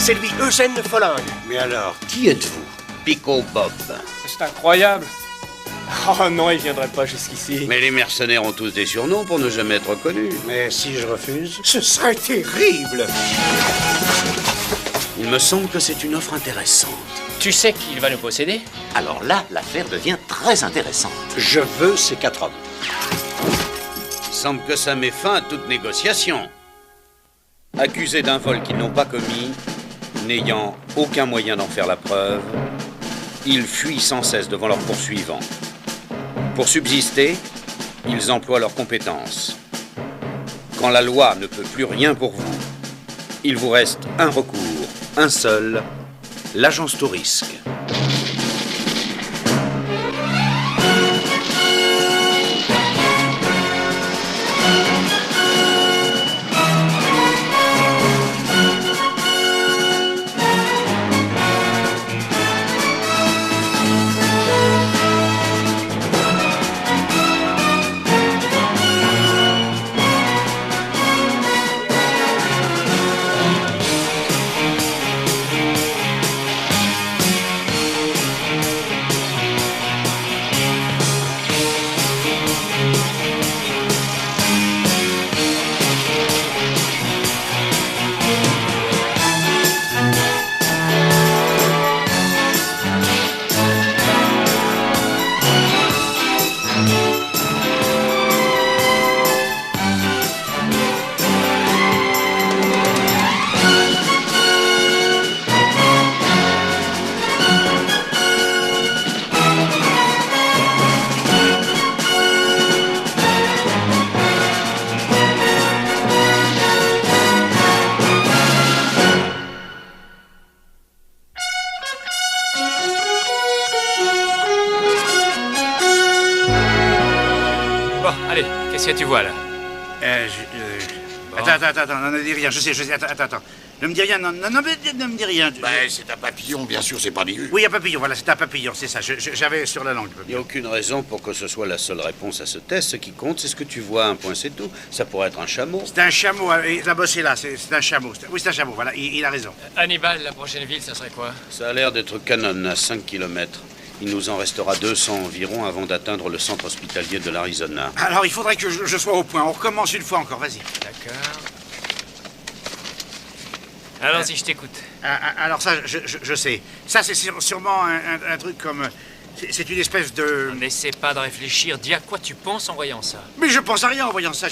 C'est lui, Eugène Follingue. Mais alors, qui êtes-vous? Pico Bob. C'est incroyable. Oh non, il viendrait pas jusqu'ici. Mais les mercenaires ont tous des surnoms pour ne jamais être connus. Mais si je refuse? Ce serait terrible. Il me semble que c'est une offre intéressante. Tu sais qu'il va nous posséder? Alors là, l'affaire devient très intéressante. Je veux ces 4 hommes. Il semble que ça met fin à toute négociation. Accusés d'un vol qu'ils n'ont pas commis, n'ayant aucun moyen d'en faire la preuve, ils fuient sans cesse devant leurs poursuivants. Pour subsister, ils emploient leurs compétences. Quand la loi ne peut plus rien pour vous, il vous reste un recours, un seul, l'agence Tourisque. Bon, allez, qu'est-ce que tu vois là? Attends, ne dis rien, je sais, attends. Ne me dis rien, non, ne me dis rien. C'est un papillon, bien sûr, c'est pas dit. Oui, un papillon, voilà, c'est un papillon, c'est ça, j'avais sur la langue. Il n'y a aucune raison pour que ce soit la seule réponse à ce test. Ce qui compte, c'est ce que tu vois. Un point, c'est tout. Ça pourrait être un chameau. C'est un chameau, la bosse est là, c'est un chameau. Oui, c'est un chameau, voilà, il a raison. Hannibal, la prochaine ville, ça serait quoi? Ça a l'air d'être Cannon, à 5 km. Il nous en restera 200 environ avant d'atteindre le centre hospitalier de l'Arizona. Alors, il faudrait que je sois au point. On recommence une fois encore, vas-y. D'accord. Allons-y, je t'écoute. Alors ça, je sais. Ça, c'est sûrement un truc comme... C'est une espèce de... N'essaie pas de réfléchir. Dis à quoi tu penses en voyant ça. Mais je pense à rien en voyant ça.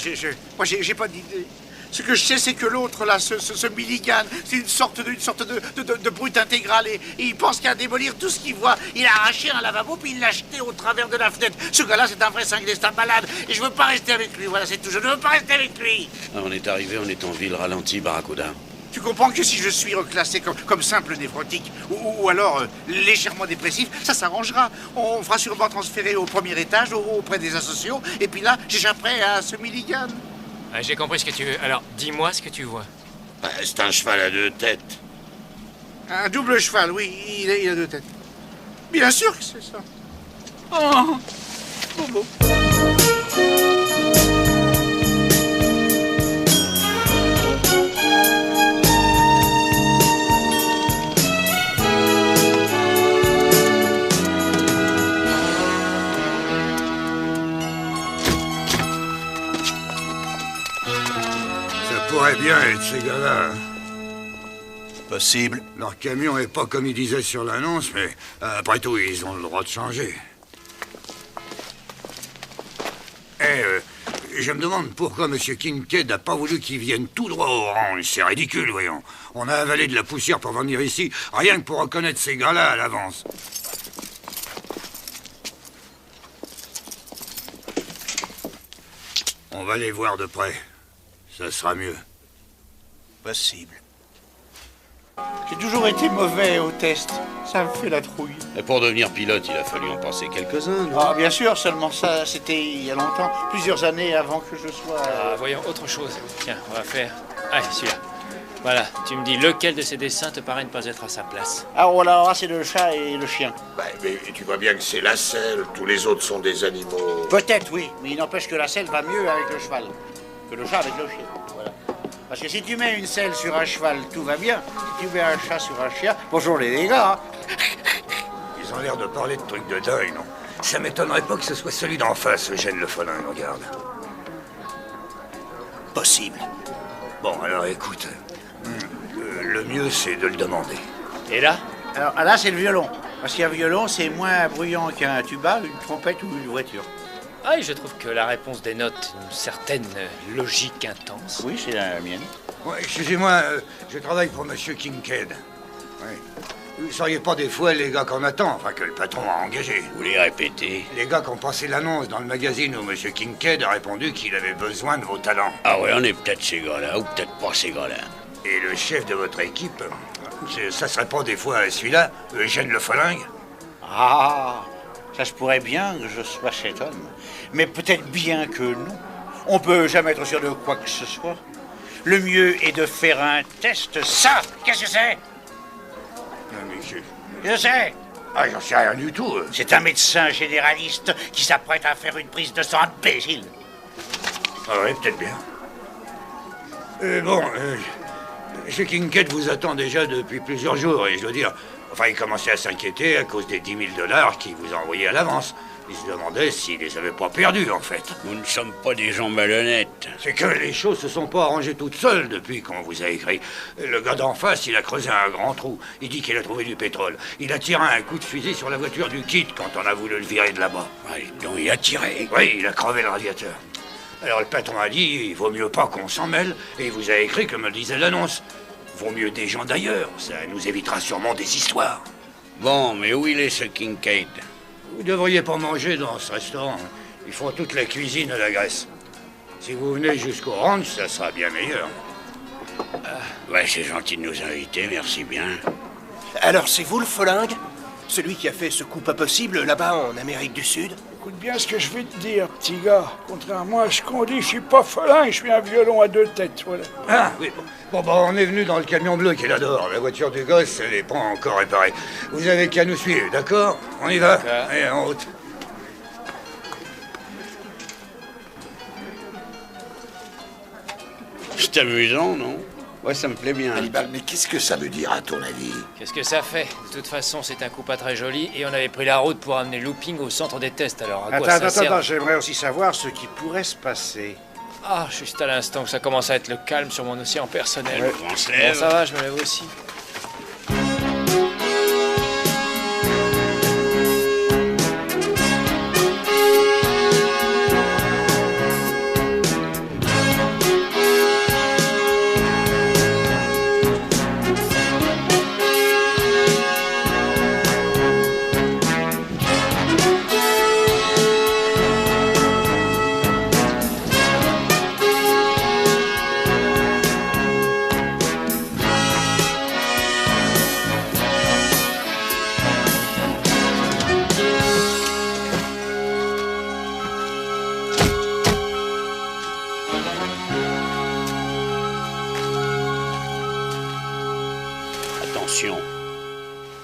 Moi, j'ai pas d'idée. Ce que je sais, c'est que l'autre, là, ce Milligan, c'est une sorte de brute intégrale. Et il pense qu'à démolir tout ce qu'il voit. Il a arraché un lavabo, puis il l'a jeté au travers de la fenêtre. Ce gars-là, c'est un vrai cinglé, c'est un malade. Et je veux pas rester avec lui, voilà, c'est tout. Je ne veux pas rester avec lui. Ah, on est arrivé, on est en ville ralenti, Barracuda. Tu comprends que si je suis reclassé comme simple névrotique ou alors légèrement dépressif, ça s'arrangera. On fera sûrement transférer au premier étage auprès des asociaux. Et puis là, j'échapperai à ce Milligan. Ah, j'ai compris ce que tu veux. Alors, dis-moi ce que tu vois. C'est un cheval à 2 têtes. Un double cheval, oui, il a 2 têtes. Bien sûr que c'est ça. Oh, Bobo. Ça pourrait bien être ces gars-là. Possible. Leur camion est pas comme ils disaient sur l'annonce, mais après tout, ils ont le droit de changer. Je me demande pourquoi M. Kincaid n'a pas voulu qu'ils viennent tout droit au Orange. C'est ridicule, voyons. On a avalé de la poussière pour venir ici, rien que pour reconnaître ces gars-là à l'avance. On va les voir de près. Ça sera mieux. Possible. J'ai toujours été mauvais au test. Ça me fait la trouille. Et pour devenir pilote, il a fallu en passer quelques-uns, non? Ah, bien sûr, seulement ça, c'était il y a longtemps. Plusieurs années avant que je sois... Ah, voyons, autre chose. Tiens, on va faire... Allez, celui-là. Voilà, tu me dis lequel de ces dessins te paraît ne pas être à sa place. Ah, voilà, c'est le chat et le chien. Mais tu vois bien que c'est la selle. Tous les autres sont des animaux. Peut-être, oui. Mais il n'empêche que la selle va mieux avec le cheval que le chat avec le chien. Voilà. Parce que si tu mets une selle sur un cheval, tout va bien. Si tu mets un chat sur un chien, bonjour les dégâts. Hein. Ils ont l'air de parler de trucs de deuil, non? Ça m'étonnerait pas que ce soit celui d'en face, Eugène Le Folin, regarde. Possible. Bon, alors écoute, le mieux c'est de le demander. Et là? Alors là, c'est le violon. Parce qu'un violon, c'est moins bruyant qu'un tuba, une trompette ou une voiture. Ah, et je trouve que la réponse dénote une certaine logique intense. Oui, c'est la mienne. Ouais, excusez-moi, je travaille pour Monsieur Kincaid. Ouais. Vous ne seriez pas des fois les gars qu'on attend, enfin que le patron a engagé? Vous les répétez? Les gars qui ont passé l'annonce dans le magazine où Monsieur Kincaid a répondu qu'il avait besoin de vos talents. Ah ouais, on est peut-être ces gars-là, ou peut-être pas ces gars-là. Et le chef de votre équipe, ça serait pas des fois celui-là, Eugène Le Folin? Ah, ça se pourrait bien que je sois cet homme. Mais peut-être bien que non. On peut jamais être sûr de quoi que ce soit. Le mieux est de faire un test. Ça, qu'est-ce que c'est? Non, mais Je sais. Ah, j'en sais rien du tout. C'est un médecin généraliste qui s'apprête à faire une prise de sang imbécile. Ah oui, peut-être bien. Monsieur Kincaid vous attend déjà depuis plusieurs jours, et je dois dire... Enfin, il commençait à s'inquiéter à cause des 10 000 $ qu'il vous a envoyés à l'avance. Il se demandait s'il les avait pas perdus, en fait. Nous ne sommes pas des gens malhonnêtes. C'est que les choses se sont pas arrangées toutes seules depuis qu'on vous a écrit. Le gars d'en face, il a creusé un grand trou. Il dit qu'il a trouvé du pétrole. Il a tiré un coup de fusil sur la voiture du kid quand on a voulu le virer de là-bas. Ouais, donc il a tiré. Oui, il a crevé le radiateur. Alors le patron a dit, il vaut mieux pas qu'on s'en mêle, et il vous a écrit comme le disait l'annonce. Vaut mieux des gens d'ailleurs, ça nous évitera sûrement des histoires. Bon, mais où il est ce Kincaid? Vous devriez pas manger dans ce restaurant. Ils font toute la cuisine à la graisse. Si vous venez jusqu'au ranch, ça sera bien meilleur. Ouais, c'est gentil de nous inviter, merci bien. Alors c'est vous le Folingue? Celui qui a fait ce coup pas possible là-bas en Amérique du Sud? Écoute bien ce que je vais te dire, petit gars. Contrairement à ce qu'on dit, je suis pas Folin, je suis un violon à 2 têtes, voilà. Ah, oui. Bon, on est venu dans le camion bleu qu'il adore. La voiture du gosse, elle n'est pas encore réparée. Vous avez qu'à nous suivre, d'accord? On y va? Allez, en route. C'est amusant, non? Ouais, ça me plaît bien. Hannibal, mais qu'est-ce que ça veut dire à ton avis? Qu'est-ce que ça fait? De toute façon, c'est un coup pas très joli et on avait pris la route pour amener Looping au centre des tests, alors à quoi ça sert? Attends, j'aimerais aussi savoir ce qui pourrait se passer. Ah, juste à l'instant que ça commence à être le calme sur mon océan personnel. Ouais, on se lève. Bon, ça va, je me lève aussi. Attention.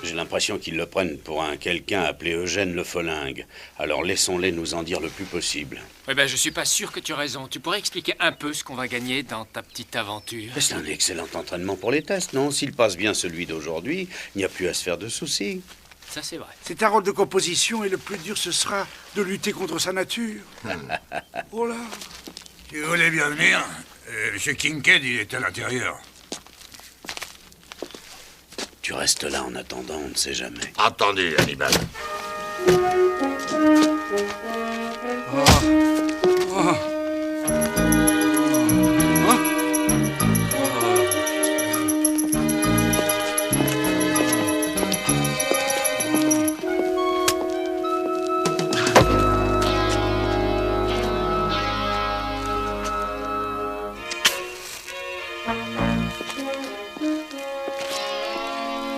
J'ai l'impression qu'ils le prennent pour un quelqu'un appelé Eugène Le Folin. Alors laissons-les nous en dire le plus possible. Oui, ben je suis pas sûr que tu aies raison. Tu pourrais expliquer un peu ce qu'on va gagner dans ta petite aventure? C'est un excellent entraînement pour les tests, non? S'il passe bien celui d'aujourd'hui, il n'y a plus à se faire de soucis. Ça, c'est vrai. C'est un rôle de composition et le plus dur, ce sera de lutter contre sa nature. Oh là. Si vous voulez bien venir, Monsieur Kincaid, il est à l'intérieur. Tu restes là en attendant, on ne sait jamais. Attendez, Hannibal.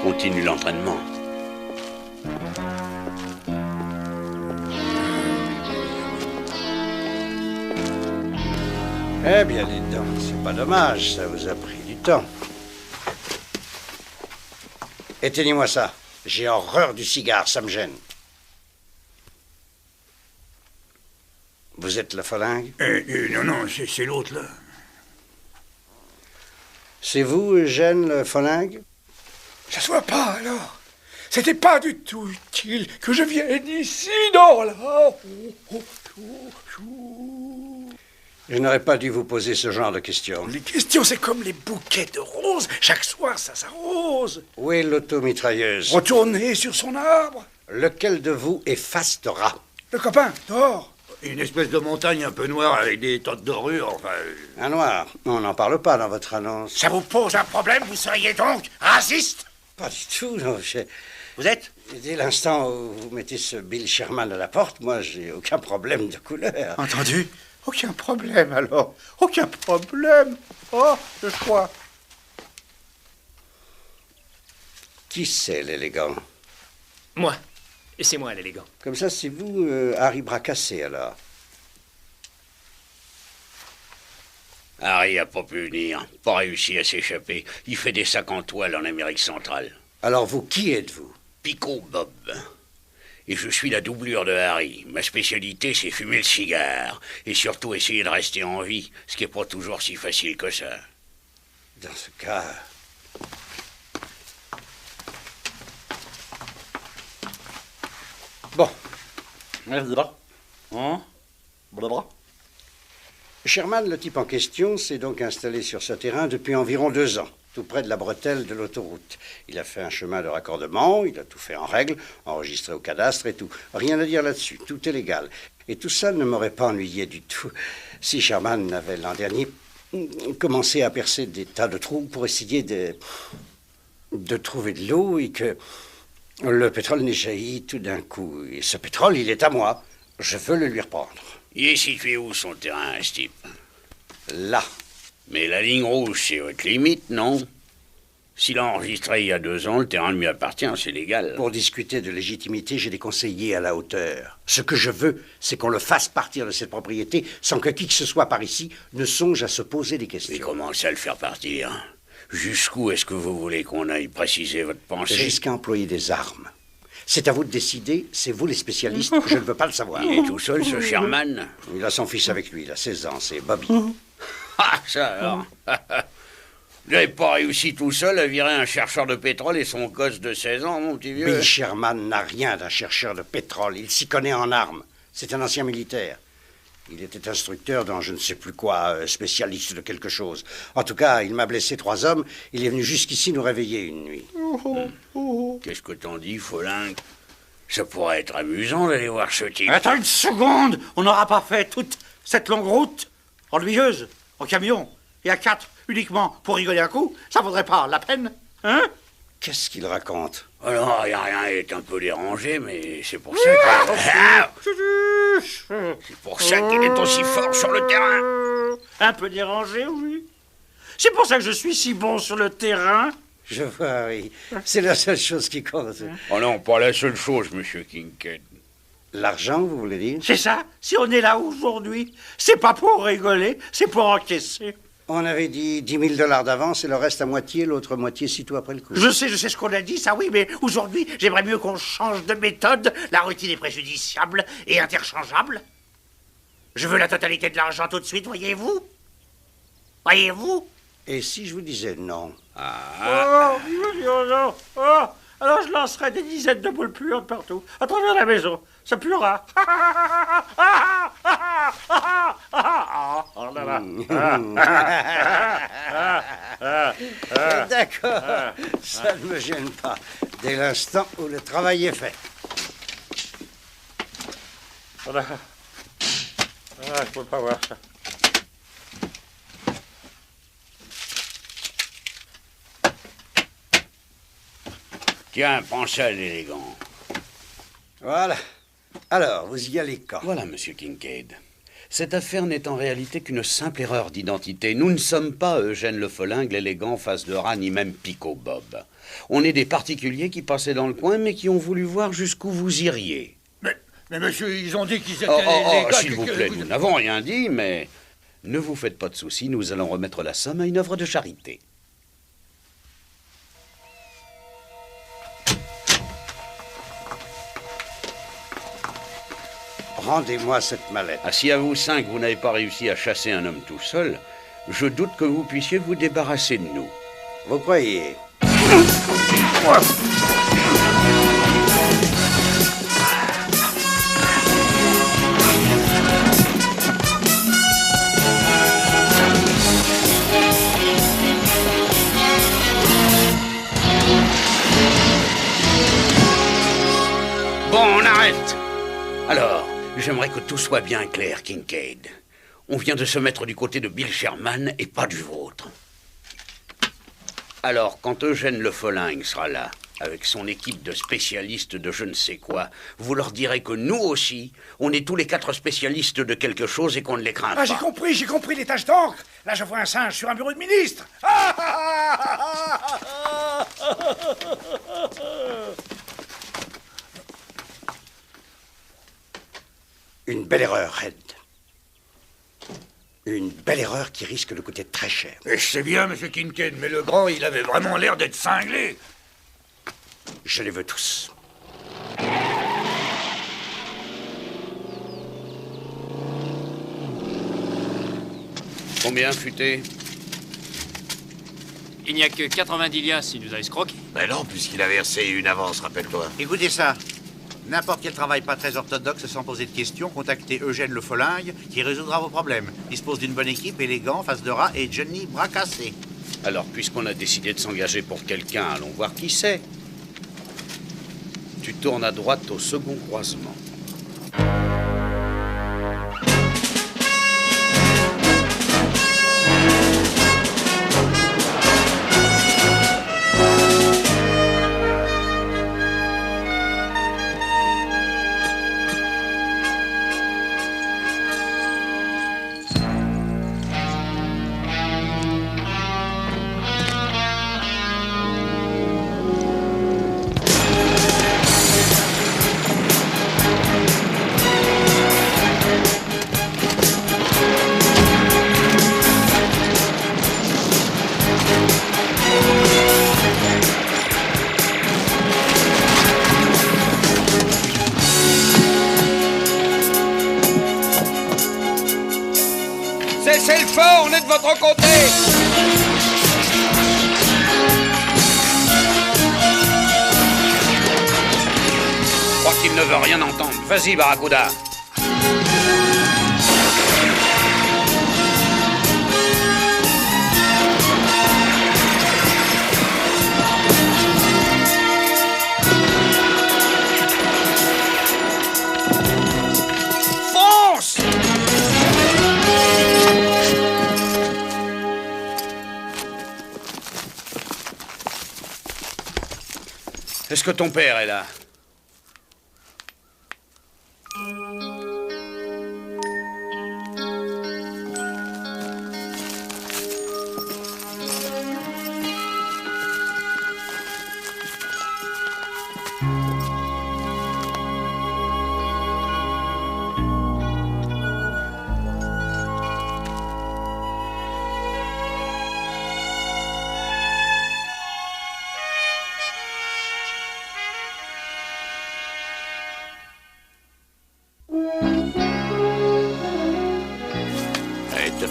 Continue l'entraînement. Eh bien, dis donc, c'est pas dommage, ça vous a pris du temps. Éteignez-moi ça. J'ai horreur du cigare, ça me gêne. Vous êtes la Folingue? Non, c'est l'autre, là. C'est vous, Eugène le Folingue? Ça se voit pas, alors. C'était pas du tout utile que je vienne ici, non, là. Je n'aurais pas dû vous poser ce genre de questions. Les questions, c'est comme les bouquets de roses. Chaque soir, ça s'arrose. Où est l'automitrailleuse? Retournez sur son arbre. Lequel de vous est Fastera? Le copain, dehors. Une espèce de montagne un peu noire avec des tas de dorures, enfin... Un noir. On n'en parle pas dans votre annonce. Ça vous pose un problème? Vous seriez donc raciste? Pas du tout, non. Vous êtes? Dès l'instant où vous mettez ce Bill Sherman à la porte, moi, j'ai aucun problème de couleur. Entendu? Aucun problème, alors. Aucun problème. Oh, le choix. Qui c'est, l'élégant? Moi. Et c'est moi, l'élégant. Comme ça, c'est vous, Harry Bracassé, alors. Harry a pas pu venir, pas réussi à s'échapper. Il fait des sacs en toile en Amérique centrale. Alors vous, qui êtes-vous? Pico Bob. Et je suis la doublure de Harry. Ma spécialité, c'est fumer le cigare. Et surtout essayer de rester en vie, ce qui n'est pas toujours si facile que ça. Dans ce cas... Bon. Sherman, le type en question, s'est donc installé sur ce terrain depuis environ 2 ans, tout près de la bretelle de l'autoroute. Il a fait un chemin de raccordement, il a tout fait en règle, enregistré au cadastre et tout. Rien à dire là-dessus, tout est légal. Et tout ça ne m'aurait pas ennuyé du tout si Sherman n'avait l'an dernier commencé à percer des tas de trous pour essayer de trouver de l'eau et que le pétrole n'ait jailli tout d'un coup. Et ce pétrole, il est à moi. Je veux le lui reprendre. Il est situé où, son terrain, ce type? Là. Mais la ligne rouge, c'est votre limite, non? S'il a enregistré il y a 2 ans, le terrain lui appartient, c'est légal. Pour discuter de légitimité, j'ai des conseillers à la hauteur. Ce que je veux, c'est qu'on le fasse partir de cette propriété sans que qui que ce soit par ici ne songe à se poser des questions. Mais comment ça le faire partir? Jusqu'où est-ce que vous voulez qu'on aille préciser votre pensée? Jusqu'à employer des armes. C'est à vous de décider, c'est vous les spécialistes, je ne veux pas le savoir. Il est tout seul, ce Sherman? Il a son fils avec lui, il a 16 ans, c'est Bobby. Ah, ça alors. Vous n'avez pas réussi tout seul à virer un chercheur de pétrole et son gosse de 16 ans, mon petit vieux? Bill Sherman n'a rien d'un chercheur de pétrole, il s'y connaît en armes. C'est un ancien militaire. Il était instructeur dans je ne sais plus quoi, spécialiste de quelque chose. En tout cas, il m'a blessé 3 hommes. Il est venu jusqu'ici nous réveiller une nuit. Qu'est-ce que t'en dis, Folingue? Ça pourrait être amusant d'aller voir ce type. Attends une seconde. On n'aura pas fait toute cette longue route ennuyeuse, en camion, et à 4 uniquement pour rigoler un coup. Ça vaudrait pas la peine, hein? Qu'est-ce qu'il raconte? Alors, il n'y a rien, il est un peu dérangé, mais c'est pour ça que... C'est pour ça qu'il est aussi fort sur le terrain. Un peu dérangé, oui. C'est pour ça que je suis si bon sur le terrain. Je vois, oui. C'est la seule chose qui compte. Oh non, pas la seule chose, monsieur Kincaid. L'argent, vous voulez dire? C'est ça. Si on est là aujourd'hui, c'est pas pour rigoler, c'est pour encaisser. On avait dit 10 000 $ d'avance et le reste à moitié, l'autre moitié sitôt après le coup. Je sais ce qu'on a dit, ça oui, mais aujourd'hui, j'aimerais mieux qu'on change de méthode. La routine est préjudiciable et interchangeable. Je veux la totalité de l'argent tout de suite, voyez-vous? Voyez-vous? Et si je vous disais non? Oh, non. Oh, alors je lancerai des dizaines de boules puantes partout, à travers la maison. Ça puera. D'accord, ça ne me gêne pas. Dès l'instant où le travail est fait. Voilà. Ah, je peux pas voir ça. Tiens, prends ça, l'élégant. Voilà. Alors, vous y allez quand? Voilà, monsieur Kincaid. Cette affaire n'est en réalité qu'une simple erreur d'identité. Nous ne sommes pas Eugène le Folingue, l'élégant, face de rat, ni même Pico Bob. On est des particuliers qui passaient dans le coin, mais qui ont voulu voir jusqu'où vous iriez. Mais monsieur, ils ont dit qu'ils étaient les gars... S'il vous plaît, nous n'avons rien dit, mais... Ne vous faites pas de soucis, nous allons remettre la somme à une œuvre de charité. Rendez-moi cette mallette. Ah, si à vous 5, vous n'avez pas réussi à chasser un homme tout seul, je doute que vous puissiez vous débarrasser de nous. Vous croyez? Bon, on arrête. Alors, j'aimerais que tout soit bien clair, Kincaid. On vient de se mettre du côté de Bill Sherman et pas du vôtre. Alors, quand Eugène Le Folingue sera là, avec son équipe de spécialistes de je ne sais quoi, vous leur direz que nous aussi, on est tous les 4 spécialistes de quelque chose et qu'on ne les craint pas. Ah, j'ai compris les taches d'encre. Là, je vois un singe sur un bureau de ministre. Une belle erreur, Red. Une belle erreur qui risque de coûter très cher. Et je sais bien, monsieur Kincaid, mais le grand, il avait vraiment l'air d'être cinglé. Je les veux tous. Combien, Futé? Il n'y a que 90 liasses s'il nous a escroqué. Ben non, puisqu'il a versé une avance, rappelle-toi. Écoutez ça. N'importe quel travail pas très orthodoxe sans poser de questions, contactez Eugène Le Folingue qui résoudra vos problèmes. Dispose d'une bonne équipe, élégant, face de rat et Johnny Bracassé. Alors, puisqu'on a décidé de s'engager pour quelqu'un, allons voir qui c'est. Tu tournes à droite au second croisement. Cessez le feu, on est de votre côté! Je crois qu'il ne veut rien entendre. Vas-y, Barracuda. Fonce! Est-ce que ton père est là?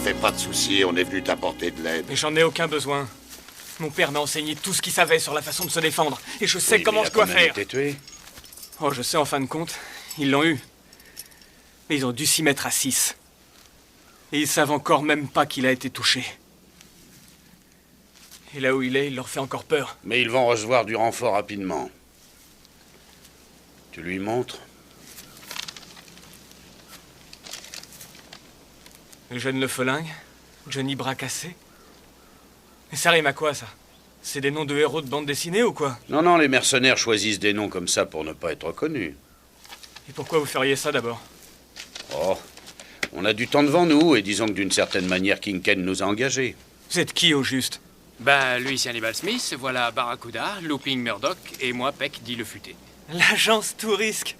Fais pas de soucis, on est venu t'apporter de l'aide. Mais j'en ai aucun besoin. Mon père m'a enseigné tout ce qu'il savait sur la façon de se défendre. Et je sais comment je dois faire. Été tué. Oh, je sais en fin de compte. Ils l'ont eu. Mais ils ont dû s'y mettre à 6. Et ils savent encore même pas qu'il a été touché. Et là où il est, il leur fait encore peur. Mais ils vont recevoir du renfort rapidement. Tu lui montres? Eugène Le Folingue, Johnny Bracassé. Mais ça rime à quoi, ça? C'est des noms de héros de bande dessinée ou quoi? Non, les mercenaires choisissent des noms comme ça pour ne pas être reconnus. Et pourquoi vous feriez ça d'abord? Oh, on a du temps devant nous et disons que d'une certaine manière, Kincaid nous a engagés. Vous êtes qui au juste? Ben, lui c'est Hannibal Smith, voilà Barracuda, Looping Murdoch et moi Peck dit le futé. L'agence Tourisque.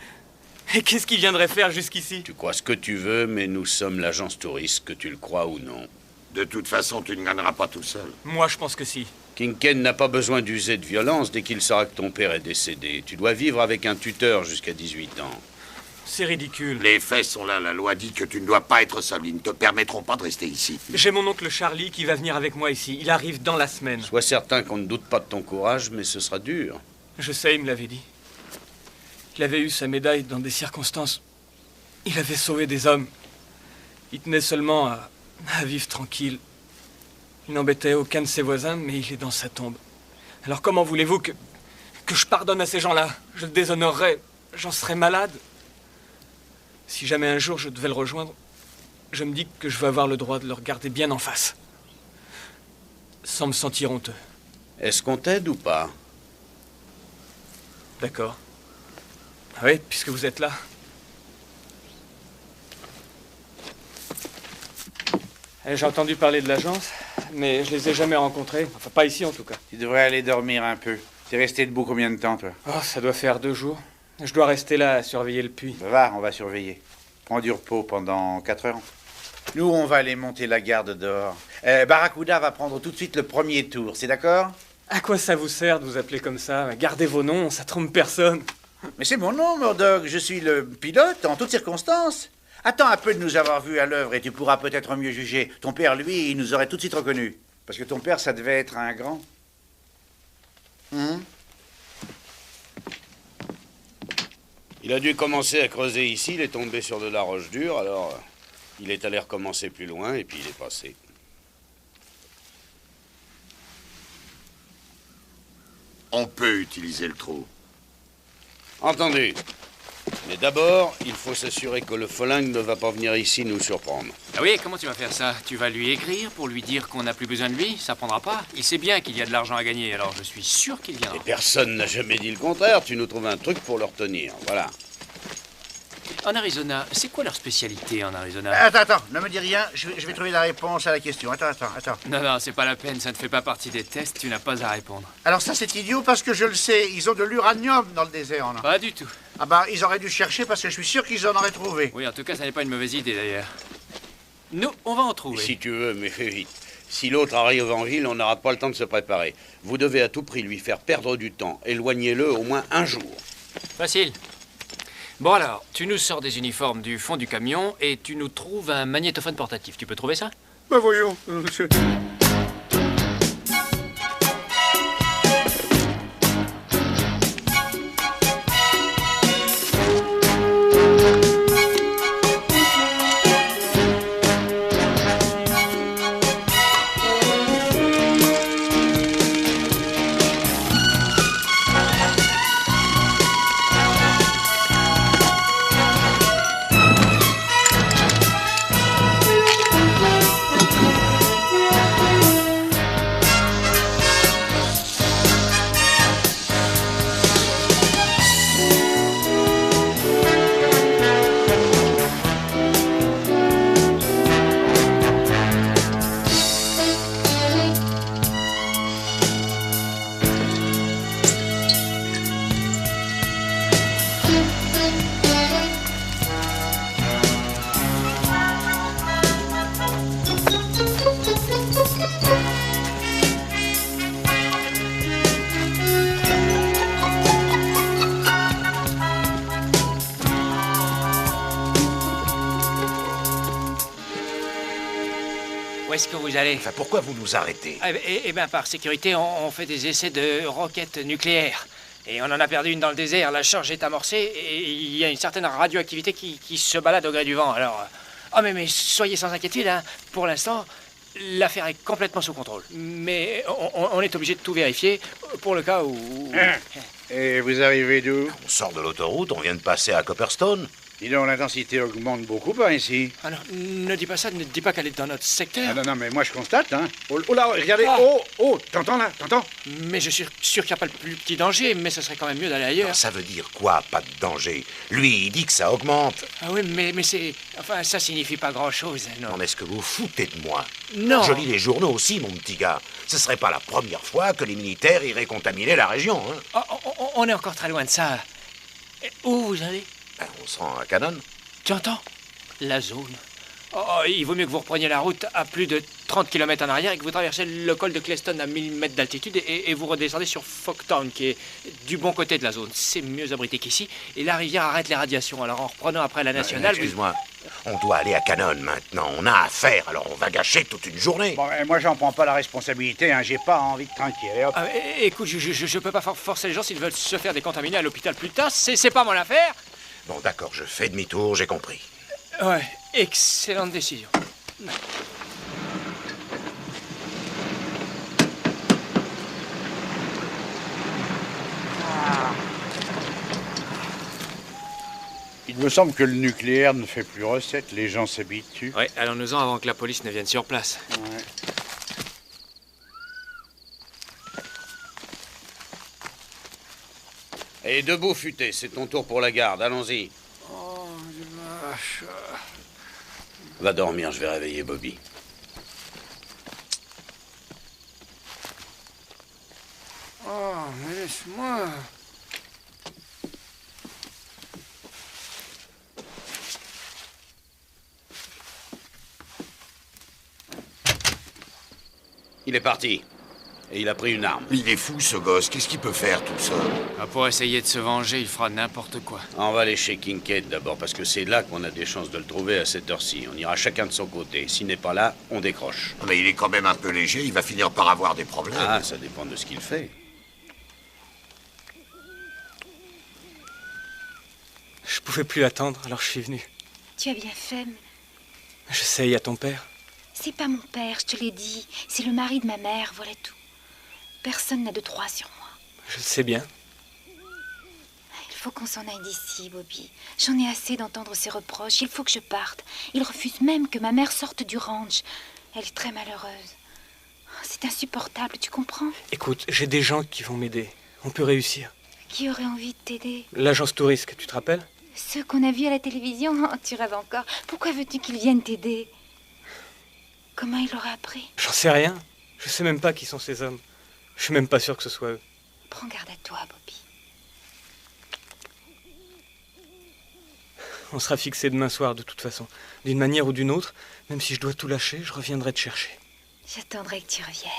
Et qu'est-ce qu'il viendrait faire jusqu'ici? Tu crois ce que tu veux, mais nous sommes l'agence touriste, que tu le crois ou non. De toute façon, tu ne gagneras pas tout seul. Moi, je pense que si. Kincaid n'a pas besoin d'user de violence dès qu'il saura que ton père est décédé. Tu dois vivre avec un tuteur jusqu'à 18 ans. C'est ridicule. Les faits sont là. La loi dit que tu ne dois pas être seul. Ils ne te permettront pas de rester ici. J'ai mon oncle Charlie qui va venir avec moi ici. Il arrive dans la semaine. Sois certain qu'on ne doute pas de ton courage, mais ce sera dur. Je sais, il me l'avait dit. Il avait eu sa médaille dans des circonstances. Il avait sauvé des hommes. Il tenait seulement à vivre tranquille. Il n'embêtait aucun de ses voisins, mais il est dans sa tombe. Alors comment voulez-vous que je pardonne à ces gens-là? Je le déshonorerais. J'en serais malade. Si jamais un jour je devais le rejoindre, je me dis que je veux avoir le droit de le regarder bien en face. Sans me sentir honteux. Est-ce qu'on t'aide ou pas? D'accord. Ah oui, puisque vous êtes là. J'ai entendu parler de l'agence, mais je les ai jamais rencontrés. Enfin, pas ici en tout cas. Tu devrais aller dormir un peu. T'es resté debout combien de temps, toi? Oh, ça doit faire 2 jours. Je dois rester là à surveiller le puits. Va, on va surveiller. Prends du repos pendant 4 heures. Nous, on va aller monter la garde dehors. Barracuda va prendre tout de suite le premier tour, c'est d'accord? À quoi ça vous sert de vous appeler comme ça? Gardez vos noms, ça trompe personne. Mais c'est mon nom, Murdoch. Je suis le pilote en toutes circonstances. Attends un peu de nous avoir vus à l'œuvre et tu pourras peut-être mieux juger. Ton père, lui, il nous aurait tout de suite reconnus. Parce que ton père, ça devait être un grand. Il a dû commencer à creuser ici, il est tombé sur de la roche dure, alors il est allé recommencer plus loin et puis il est passé. On peut utiliser le trou. Entendu. Mais d'abord, il faut s'assurer que le Folingue ne va pas venir ici nous surprendre. Ah oui, comment tu vas faire ça? Tu vas lui écrire pour lui dire qu'on n'a plus besoin de lui? Ça prendra pas. Il sait bien qu'il y a de l'argent à gagner, alors je suis sûr qu'il viendra. Et personne n'a jamais dit le contraire, tu nous trouves un truc pour le retenir, voilà. En Arizona, c'est quoi leur spécialité en Arizona? Attends, ne me dis rien, je vais trouver la réponse à la question. Attends. Non, c'est pas la peine, ça ne fait pas partie des tests, tu n'as pas à répondre. Alors ça, c'est idiot parce que je le sais. Ils ont de l'uranium dans le désert, là. Pas du tout. Ah bah, ils auraient dû chercher parce que je suis sûr qu'ils en auraient trouvé. Oui, en tout cas, ça n'est pas une mauvaise idée, d'ailleurs. Nous, on va en trouver. Si tu veux, mais fais vite. Si l'autre arrive en ville, on n'aura pas le temps de se préparer. Vous devez à tout prix lui faire perdre du temps. Éloignez-le au moins 1 jour. Facile. Bon alors, tu nous sors des uniformes du fond du camion et tu nous trouves un magnétophone portatif. Tu peux trouver ça? Bah voyons, Où est-ce que vous allez? Enfin, pourquoi vous nous arrêtez? Eh bien, par sécurité, on fait des essais de roquettes nucléaires. Et on en a perdu une dans le désert, la charge est amorcée, et il y a une certaine radioactivité qui se balade au gré du vent. Alors, mais soyez sans inquiétude, hein. Pour l'instant, l'affaire est complètement sous contrôle. Mais on est obligé de tout vérifier, pour le cas où... Et vous arrivez d'où? On sort de l'autoroute, on vient de passer à Copperstone. Dis donc, l'intensité augmente beaucoup par ici. Ah non, ne dis pas ça, ne dis pas qu'elle est dans notre secteur. Ah non, mais moi je constate, hein. Oh là, regardez, t'entends là, t'entends? Mais je suis sûr qu'il n'y a pas le plus petit danger, mais ce serait quand même mieux d'aller ailleurs. Alors, ça veut dire quoi, pas de danger? Lui, il dit que ça augmente. Ah oui, mais c'est... Enfin, ça signifie pas grand-chose, non. Non, est-ce que vous foutez de moi? Non. Je lis les journaux aussi, mon petit gars. Ce serait pas la première fois que les militaires iraient contaminer la région, hein. On est encore très loin de ça. Où vous allez? On se rend à Cannon. Tu entends? La zone. Oh, il vaut mieux que vous repreniez la route à plus de 30 km en arrière et que vous traversez le col de Cleston à 1000 mètres d'altitude et vous redescendez sur Fogtown, qui est du bon côté de la zone. C'est mieux abrité qu'ici. Et la rivière arrête les radiations. Alors en reprenant après la nationale... Excuse-moi, on doit aller à Cannon maintenant. On a affaire, alors on va gâcher toute une journée. Bon, moi, j'en prends pas la responsabilité, hein. J'ai pas envie de trinquer. Allez, hop. Ah, écoute, je peux pas forcer les gens s'ils veulent se faire décontaminer à l'hôpital plus tard. C'est pas mon affaire. Bon, d'accord, je fais demi-tour, j'ai compris. Ouais, excellente décision. Il me semble que le nucléaire ne fait plus recette, les gens s'habituent. Ouais, allons-nous-en avant que la police ne vienne sur place. Ouais. Et debout, futé, c'est ton tour pour la garde, allons-y. Oh, vache. Va dormir, je vais réveiller Bobby. Oh, mais laisse-moi. Il est parti. Et il a pris une arme. Il est fou, ce gosse. Qu'est-ce qu'il peut faire tout seul? Ah, pour essayer de se venger, il fera n'importe quoi. On va aller chez Kincaid d'abord, parce que c'est là qu'on a des chances de le trouver à cette heure-ci. On ira chacun de son côté. S'il n'est pas là, on décroche. Mais il est quand même un peu léger. Il va finir par avoir des problèmes. Ah, ça dépend de ce qu'il fait. Je pouvais plus attendre, alors je suis venu. Tu as bien fait, mais Je sais, il y a ton père. c'est pas mon père, je te l'ai dit. C'est le mari de ma mère, voilà tout. Personne n'a de droit sur moi. Je le sais bien. Il faut qu'on s'en aille d'ici, Bobby. J'en ai assez d'entendre ces reproches. Il faut que je parte. Il refuse même que ma mère sorte du ranch. Elle est très malheureuse. C'est insupportable, tu comprends? Écoute, j'ai des gens qui vont m'aider. On peut réussir. Qui aurait envie de t'aider? L'agence Tourisque, tu te rappelles? Ceux qu'on a vus à la télévision, oh, tu rêves encore. Pourquoi veux-tu qu'ils viennent t'aider? Comment il aura appris? J'en sais rien. Je sais même pas qui sont ces hommes. Je suis même pas sûr que ce soit eux. Prends garde à toi, Bobby. On sera fixé demain soir, de toute façon. D'une manière ou d'une autre, même si je dois tout lâcher, je reviendrai te chercher. J'attendrai que tu reviennes.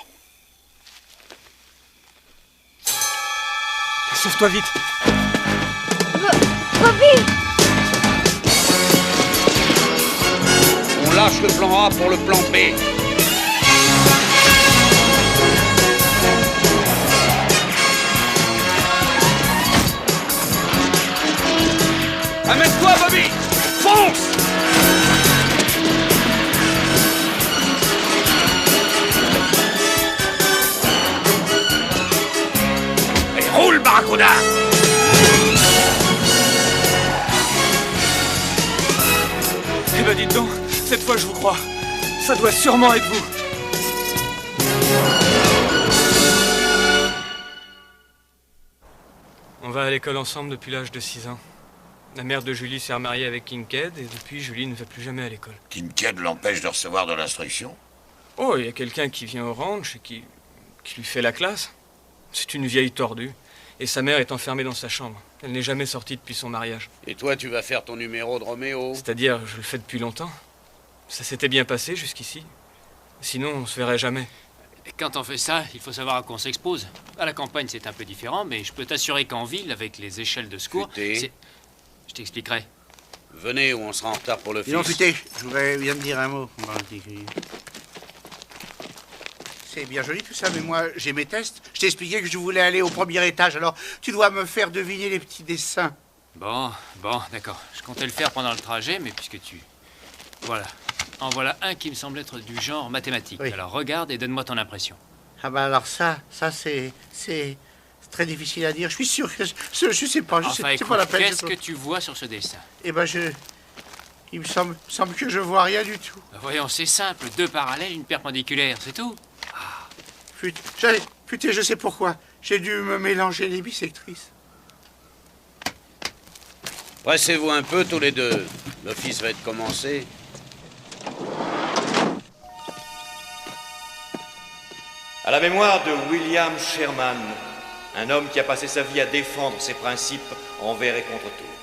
Sauve-toi vite! Bobby! On lâche le plan A pour le plan B. Amène-toi, Bobby! Fonce! Et roule, Barracuda! Eh ben dites donc, cette fois je vous crois. Ça doit sûrement être vous. On va à l'école ensemble depuis l'âge de 6 ans. La mère de Julie s'est remariée avec Kincaid et depuis, Julie ne va plus jamais à l'école. Kincaid l'empêche de recevoir de l'instruction? Oh, il y a quelqu'un qui vient au ranch et qui lui fait la classe. C'est une vieille tordue. Et sa mère est enfermée dans sa chambre. Elle n'est jamais sortie depuis son mariage. Et toi, tu vas faire ton numéro de Roméo? C'est-à-dire, je le fais depuis longtemps. Ça s'était bien passé jusqu'ici. Sinon, on se verrait jamais. Et quand on fait ça, il faut savoir à quoi on s'expose. À la campagne, c'est un peu différent, mais je peux t'assurer qu'en ville, avec les échelles de secours, c'est... Je t'expliquerai. Venez ou on sera en retard pour le Dis donc, fils. Futé, je voudrais bien te dire un mot. C'est bien joli tout ça, mais moi, j'ai mes tests. Je t'ai expliqué que je voulais aller au premier étage, alors tu dois me faire deviner les petits dessins. Bon, d'accord. Je comptais le faire pendant le trajet, mais puisque tu... Voilà. En voilà un qui me semble être du genre mathématique. Oui. Alors regarde et donne-moi ton impression. Ah bah alors ça c'est très difficile à dire. Je suis sûr que je sais pas, Enfin, c'est écoute, pas la peine. qu'est-ce que tu vois sur ce dessin? Eh ben il me semble que je vois rien du tout. Ben voyons, c'est simple. 2 parallèles, une perpendiculaire, c'est tout. Putain, je sais pourquoi. J'ai dû me mélanger les bisectrices. Pressez-vous un peu tous les deux. L'office va être commencé. À la mémoire de William Sherman, un homme qui a passé sa vie à défendre ses principes envers et contre tout.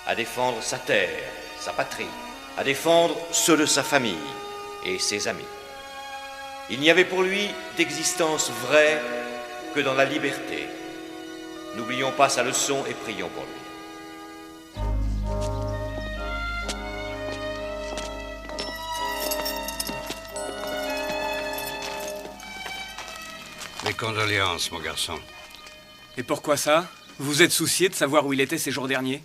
À défendre sa terre, sa patrie, à défendre ceux de sa famille et ses amis. Il n'y avait pour lui d'existence vraie que dans la liberté. N'oublions pas sa leçon et prions pour lui. Mes condoléances, mon garçon. Et pourquoi ça? Vous êtes soucié de savoir où il était ces jours derniers?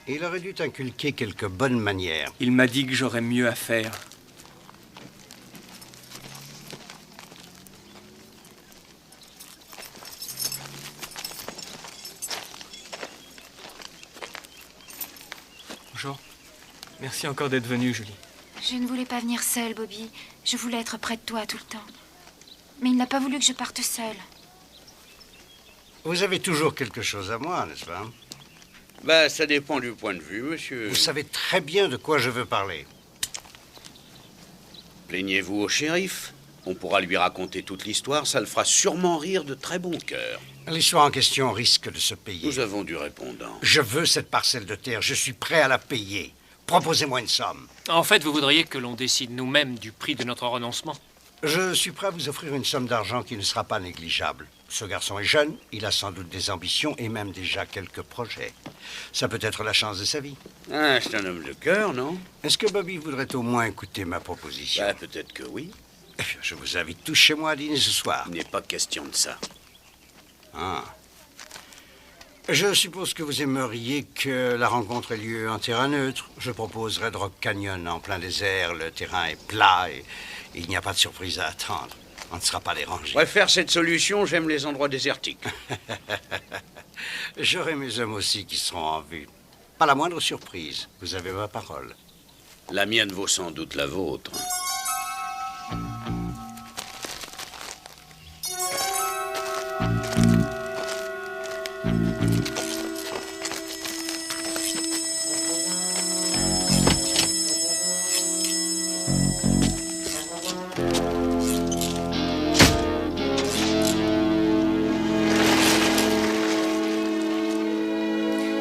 Il aurait dû t'inculquer quelques bonnes manières. Il m'a dit que j'aurais mieux à faire. Bonjour. Merci encore d'être venu, Julie. Je ne voulais pas venir seule, Bobby. Je voulais être près de toi tout le temps. Mais il n'a pas voulu que je parte seule. Vous avez toujours quelque chose à moi, n'est-ce pas? Ben, ça dépend du point de vue, monsieur. Vous savez très bien de quoi je veux parler. Plaignez-vous au shérif. On pourra lui raconter toute l'histoire, ça le fera sûrement rire de très bon cœur. L'histoire en question risque de se payer. Nous avons du répondant. Je veux cette parcelle de terre, je suis prêt à la payer. Proposez-moi une somme. En fait, vous voudriez que l'on décide nous-mêmes du prix de notre renoncement? Je suis prêt à vous offrir une somme d'argent qui ne sera pas négligeable. Ce garçon est jeune, il a sans doute des ambitions et même déjà quelques projets. Ça peut être la chance de sa vie. Ah, c'est un homme de cœur, non? Est-ce que Bobby voudrait au moins écouter ma proposition? Ben, peut-être que oui. Je vous invite tous chez moi à dîner ce soir. Il n'est pas question de ça. Ah. Je suppose que vous aimeriez que la rencontre ait lieu en terrain neutre. Je propose Red Rock Canyon en plein désert. Le terrain est plat et il n'y a pas de surprise à attendre. On ne sera pas dérangé. Je préfère cette solution, j'aime les endroits désertiques. J'aurai mes hommes aussi qui seront en vue. Pas la moindre surprise, vous avez ma parole. La mienne vaut sans doute la vôtre.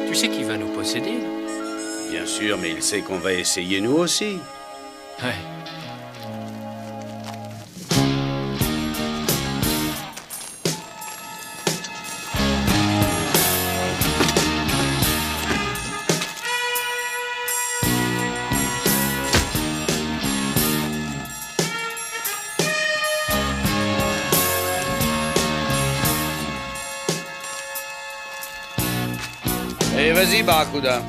Tu sais qui va nous posséder, là? Bien sûr, mais il sait qu'on va essayer nous aussi. Ouais. Et vas-y, Barracuda.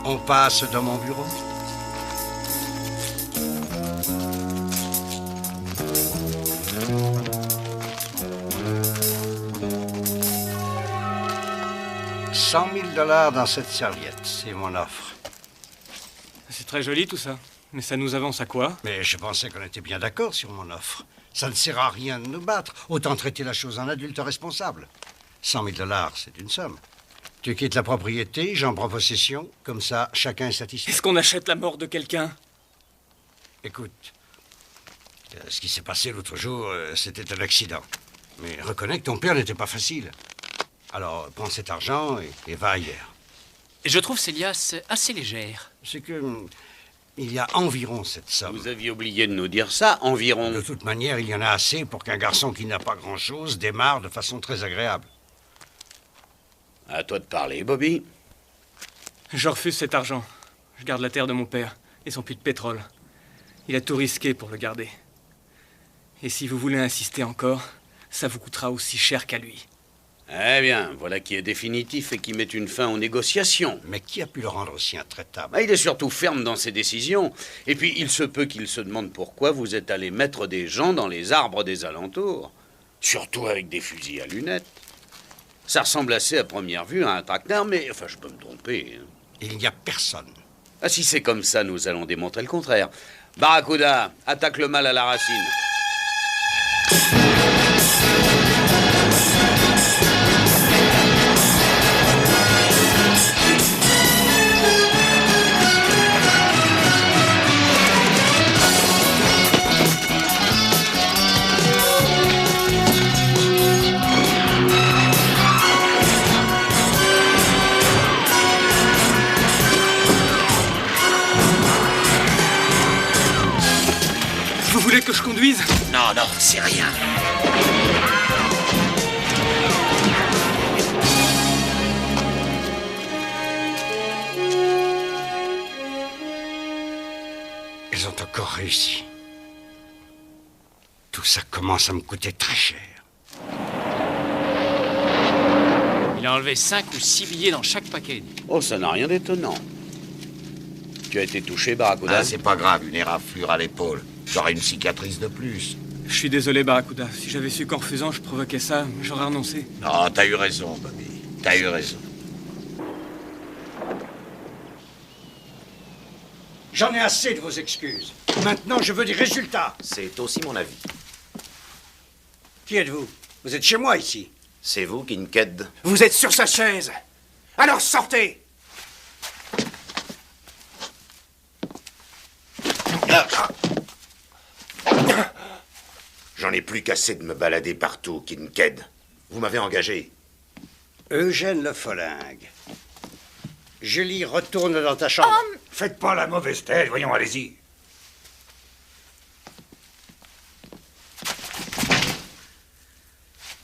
On passe dans mon bureau. $100 000 dans cette serviette, c'est mon offre. C'est très joli tout ça. Mais ça nous avance à quoi? Mais je pensais qu'on était bien d'accord sur mon offre. Ça ne sert à rien de nous battre. Autant traiter la chose en adulte responsable. $100 000, c'est une somme. Tu quittes la propriété, j'en prends possession. Comme ça, chacun est satisfait. Est-ce qu'on achète la mort de quelqu'un? Écoute, ce qui s'est passé l'autre jour, c'était un accident. Mais reconnais que ton père n'était pas facile. Alors, prends cet argent et va ailleurs. Je trouve ces liasses assez légères. C'est que... il y a environ cette somme. Vous aviez oublié de nous dire ça, environ. De toute manière, il y en a assez pour qu'un garçon qui n'a pas grand-chose démarre de façon très agréable. À toi de parler, Bobby. Je refuse cet argent. Je garde la terre de mon père et son puits de pétrole. Il a tout risqué pour le garder. Et si vous voulez insister encore, ça vous coûtera aussi cher qu'à lui. Eh bien, voilà qui est définitif et qui met une fin aux négociations. Mais qui a pu le rendre aussi intraitable? Il est surtout ferme dans ses décisions. Et puis, il se peut qu'il se demande pourquoi vous êtes allé mettre des gens dans les arbres des alentours. Surtout avec des fusils à lunettes. Ça ressemble assez à première vue à un traquenard, mais... enfin, je peux me tromper. Il n'y a personne. Ah, si c'est comme ça, nous allons démontrer le contraire. Barracuda, attaque le mal à la racine. Louise? Non, non, c'est rien. Ils ont encore réussi. Tout ça commence à me coûter très cher. Il a enlevé 5 ou 6 billets dans chaque paquet. Oh, ça n'a rien d'étonnant. Tu as été touché, Barracuda? Ah, c'est pas grave, une éraflure à l'épaule. J'aurai une cicatrice de plus. Je suis désolé, Barracuda. Si j'avais su qu'en refusant, je provoquais ça, j'aurais renoncé. Non, t'as eu raison, Bobby. T'as eu raison. J'en ai assez de vos excuses. Maintenant, je veux des résultats. C'est aussi mon avis. Qui êtes-vous? Vous êtes chez moi, ici. C'est vous, Kincaid? Vous êtes sur sa chaise. Alors sortez! J'en ai plus qu'assez de me balader partout, Kincaid. Vous m'avez engagé. Eugène Le Follingue. Julie, retourne dans ta chambre. Faites pas la mauvaise tête, voyons, allez-y.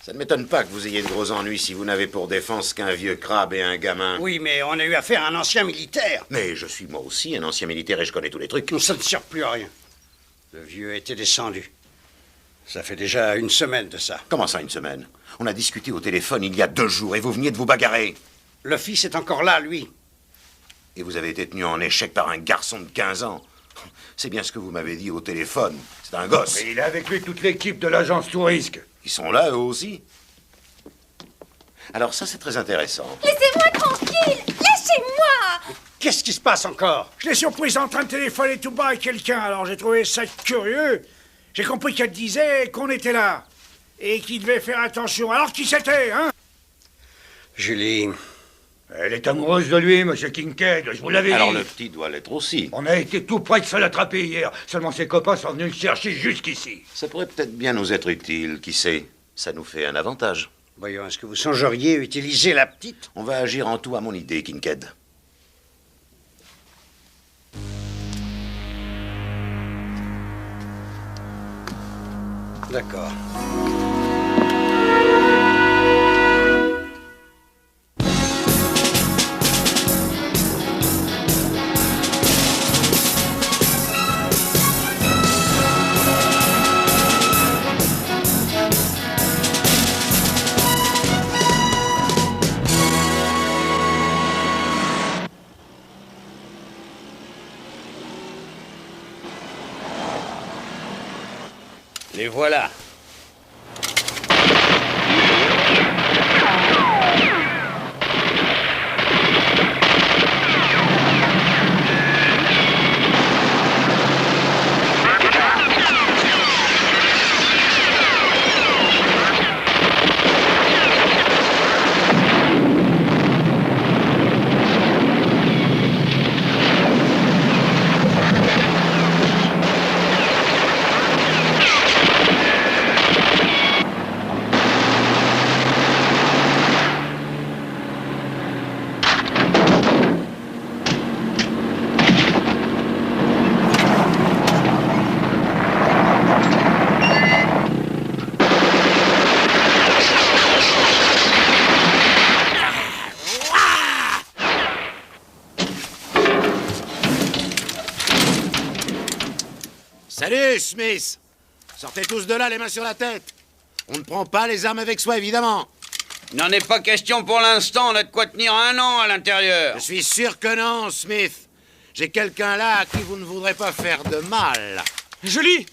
Ça ne m'étonne pas que vous ayez de gros ennuis si vous n'avez pour défense qu'un vieux crabe et un gamin. Oui, mais on a eu affaire à un ancien militaire. Mais je suis moi aussi un ancien militaire et je connais tous les trucs. Ça ne sert plus à rien. Le vieux était descendu. Ça fait déjà une semaine de ça. Comment ça, une semaine? On a discuté au téléphone il y a 2 jours et vous veniez de vous bagarrer. Le fils est encore là, lui. Et vous avez été tenu en échec par un garçon de 15 ans. C'est bien ce que vous m'avez dit au téléphone. C'est un gosse. Et il a avec lui toute l'équipe de l'agence Tourisque. Ils sont là, eux aussi. Alors ça, c'est très intéressant. Laissez-moi tranquille! Lâchez-moi! Qu'est-ce qui se passe encore? Je l'ai surprise en train de téléphoner tout bas à quelqu'un, alors j'ai trouvé ça curieux. J'ai compris qu'elle disait qu'on était là. Et qu'il devait faire attention. Alors qui c'était, hein? Julie. Elle est amoureuse de lui, monsieur Kincaid, je vous l'avais dit. Alors le petit doit l'être aussi. On a été tout près de se l'attraper hier. Seulement ses copains sont venus le chercher jusqu'ici. Ça pourrait peut-être bien nous être utile, qui sait. Ça nous fait un avantage. Voyons, est-ce que vous songeriez utiliser la petite? On va agir en tout à mon idée, Kincaid. D'accord. Les voilà. Salut, Smith! Sortez tous de là, les mains sur la tête. On ne prend pas les armes avec soi, évidemment. Il n'en est pas question pour l'instant, on a de quoi tenir 1 an à l'intérieur. Je suis sûr que non, Smith. J'ai quelqu'un là à qui vous ne voudrez pas faire de mal. Julie!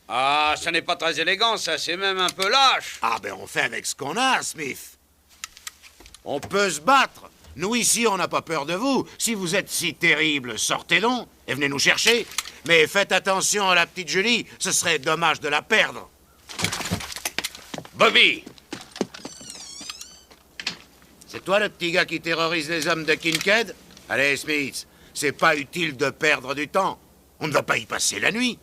Ah, ça n'est pas très élégant, ça, c'est même un peu lâche. Ah, ben on fait avec ce qu'on a, Smith. On peut se battre. Nous, ici, on n'a pas peur de vous. Si vous êtes si terrible, sortez donc et venez nous chercher. Mais faites attention à la petite Julie, ce serait dommage de la perdre. Bobby! C'est toi le petit gars qui terrorise les hommes de Kincaid? Allez, Smith, c'est pas utile de perdre du temps. On ne va pas y passer la nuit.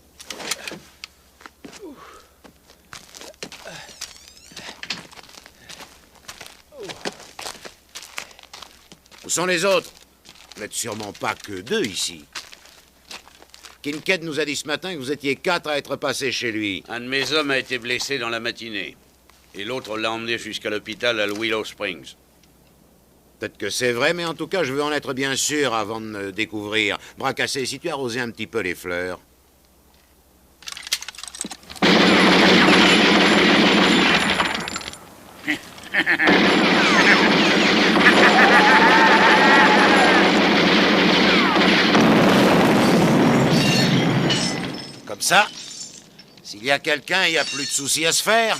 Où sont les autres? Vous n'êtes sûrement pas que 2 ici. Kincaid nous a dit ce matin que vous étiez 4 à être passés chez lui. Un de mes hommes a été blessé dans la matinée. Et l'autre l'a emmené jusqu'à l'hôpital à Willow Springs. Peut-être que c'est vrai, mais en tout cas, je veux en être bien sûr avant de me découvrir. Bras cassé, si tu arrosais un petit peu les fleurs. Comme ça, s'il y a quelqu'un, il n'y a plus de soucis à se faire.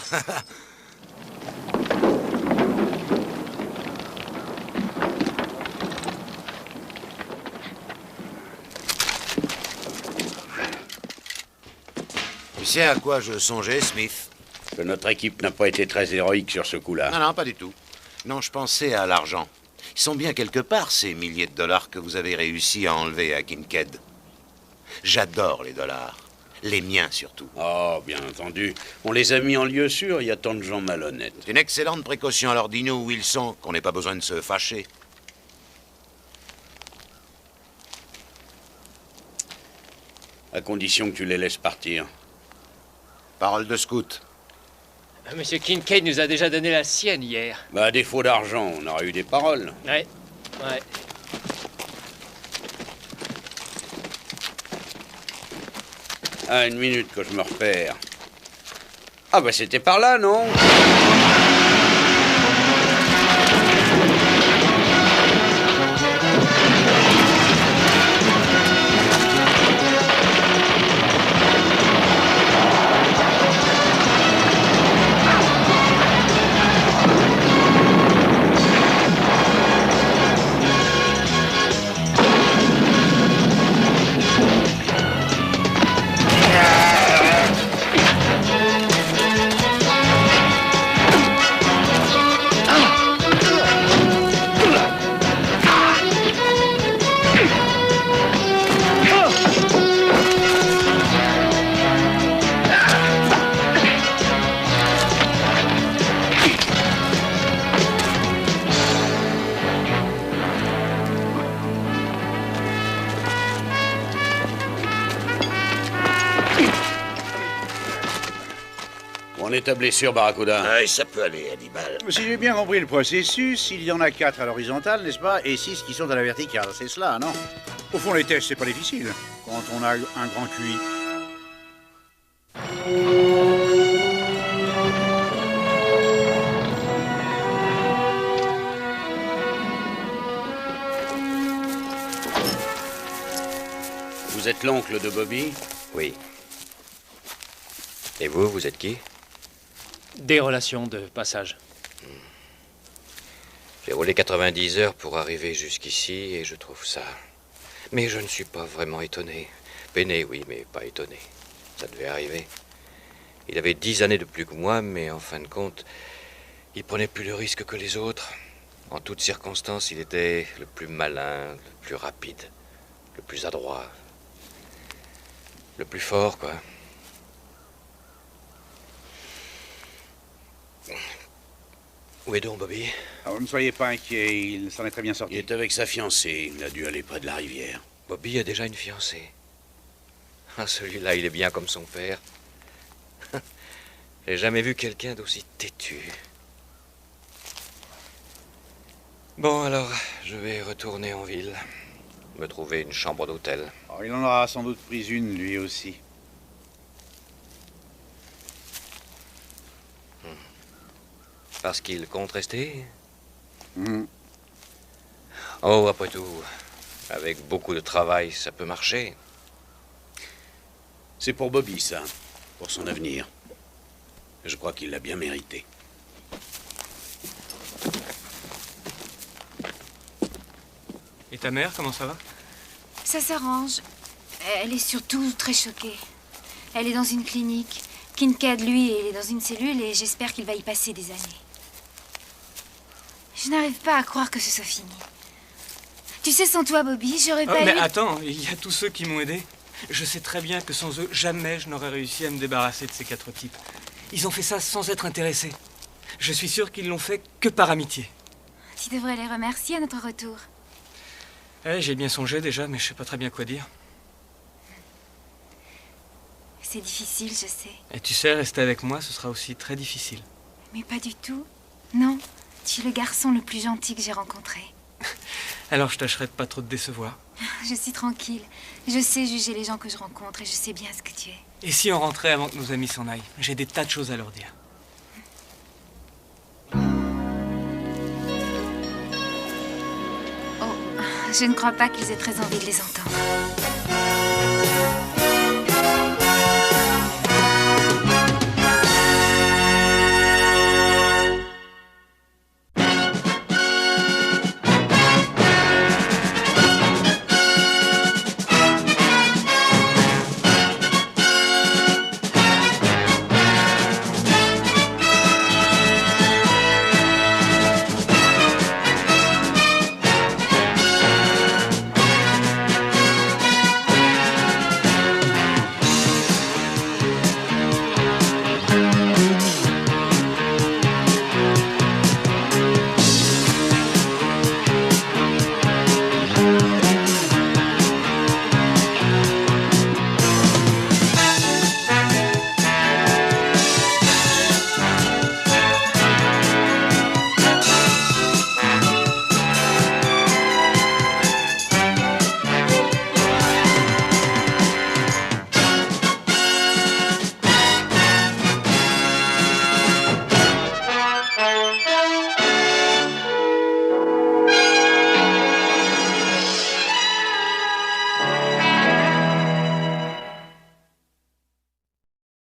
Tu sais à quoi je songeais, Smith? Que notre équipe n'a pas été très héroïque sur ce coup-là. Non, pas du tout. Non, je pensais à l'argent. Ils sont bien quelque part, ces milliers de dollars que vous avez réussi à enlever à Kincaid. J'adore les dollars. Les miens, surtout. Oh, bien entendu. On les a mis en lieu sûr, il y a tant de gens malhonnêtes. C'est une excellente précaution. Alors dis-nous où ils sont, qu'on n'ait pas besoin de se fâcher. À condition que tu les laisses partir. Parole de scout. Monsieur Kincaid nous a déjà donné la sienne hier. Bah, à défaut d'argent, on aurait eu des paroles. Ouais. Ah, une minute que je me repère. Ah, bah, c'était par là, non? On est ta blessure, Barracuda. Ouais, ça peut aller, Hannibal. Si j'ai bien compris le processus, il y en a 4 à l'horizontale, n'est-ce pas? Et 6 qui sont à la verticale, c'est cela, non? Au fond, les tests, c'est pas difficile, quand on a un grand QI. Vous êtes l'oncle de Bobby? Oui. Et vous, vous êtes qui? Des relations de passage. J'ai roulé 90 heures pour arriver jusqu'ici et je trouve ça. Mais je ne suis pas vraiment étonné. Peiné, oui, mais pas étonné. Ça devait arriver. Il avait 10 années de plus que moi, mais en fin de compte, il prenait plus le risque que les autres. En toutes circonstances, il était le plus malin, le plus rapide, le plus adroit, le plus fort, quoi. Où est donc Bobby? Alors, ne soyez pas inquiet, il s'en est très bien sorti. Il est avec sa fiancée, il a dû aller près de la rivière. Bobby a déjà une fiancée. Ah, celui-là, il est bien comme son père. J'ai jamais vu quelqu'un d'aussi têtu. Bon, alors, je vais retourner en ville. Me trouver une chambre d'hôtel. Oh, il en aura sans doute pris une, lui aussi. Parce qu'il compte rester? Oh, après tout, avec beaucoup de travail, ça peut marcher. C'est pour Bobby, ça. Pour son avenir. Je crois qu'il l'a bien mérité. Et ta mère, comment ça va? Ça s'arrange. Elle est surtout très choquée. Elle est dans une clinique. Kincaid, lui, il est dans une cellule et j'espère qu'il va y passer des années. Je n'arrive pas à croire que ce soit fini. Tu sais, sans toi, Bobby, j'aurais pas Mais eu... attends, il y a tous ceux qui m'ont aidé. Je sais très bien que sans eux, jamais je n'aurais réussi à me débarrasser de ces 4 types. Ils ont fait ça sans être intéressés. Je suis sûr qu'ils l'ont fait que par amitié. Tu devrais les remercier à notre retour. J'y ai bien songé déjà, mais je sais pas très bien quoi dire. C'est difficile, je sais. Et tu sais, rester avec moi, ce sera aussi très difficile. Mais pas du tout. Non, tu es le garçon le plus gentil que j'ai rencontré. Alors je tâcherai de pas trop te décevoir. Je suis tranquille. Je sais juger les gens que je rencontre et je sais bien ce que tu es. Et si on rentrait avant que nos amis s'en aillent? J'ai des tas de choses à leur dire. Oh, je ne crois pas qu'ils aient très envie de les entendre.